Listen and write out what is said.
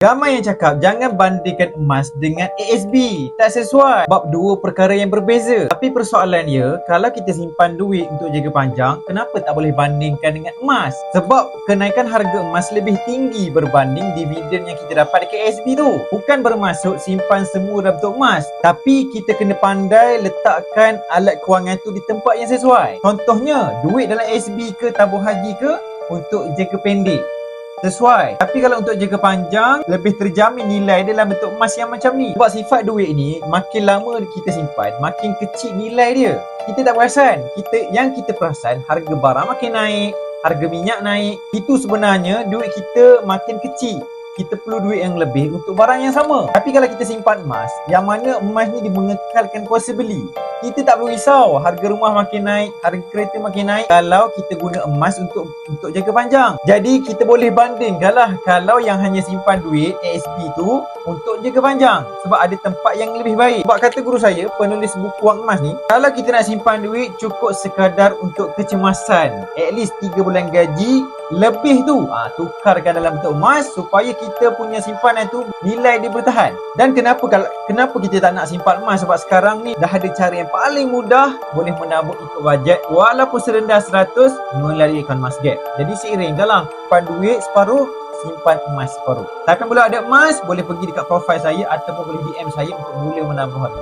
Ramai yang cakap jangan bandingkan emas dengan ASB. Tak sesuai. Sebab dua perkara yang berbeza. Tapi persoalan dia, kalau kita simpan duit untuk jangka panjang, kenapa tak boleh bandingkan dengan emas? Sebab kenaikan harga emas lebih tinggi berbanding dividen yang kita dapat dekat ASB tu. Bukan bermaksud simpan semua dalam bentuk emas. Tapi kita kena pandai letakkan alat kewangan tu di tempat yang sesuai. Contohnya, duit dalam ASB ke tabung haji ke untuk jangka pendek. Sesuai. Tapi kalau untuk jangka panjang, lebih terjamin nilai dia dalam bentuk emas yang macam ni. Sebab sifat duit ni, makin lama kita simpan, makin kecil nilai dia. Kita tak perasan. Yang kita perasan, harga barang makin naik, harga minyak naik. Itu sebenarnya duit kita makin kecil. Kita perlu duit yang lebih untuk barang yang sama. Tapi kalau kita simpan emas, yang mana emas ni dia mengekalkan kuasa beli, kita tak perlu risau harga rumah makin naik, harga kereta makin naik kalau kita guna emas untuk jangka panjang. Jadi kita boleh bandingkanlah kalau yang hanya simpan duit ASB tu untuk jangka panjang, sebab ada tempat yang lebih baik. Sebab kata guru saya, penulis buku Wang Emas ni, kalau kita nak simpan duit cukup sekadar untuk kecemasan, at least 3 bulan gaji lebih tu tukarkan dalam bentuk emas supaya kita punya simpanan tu nilai dia bertahan. Dan kenapa kita tak nak simpan emas? Sebab sekarang ni dah ada cara yang paling mudah boleh menabung ikut bajet walaupun serendah 100 melalui akaun Emas Gap. Jadi seiringkanlah, simpan duit separuh, simpan emas separuh. Takkan pula ada emas, boleh pergi dekat profil saya ataupun boleh DM saya untuk mula menabung hari.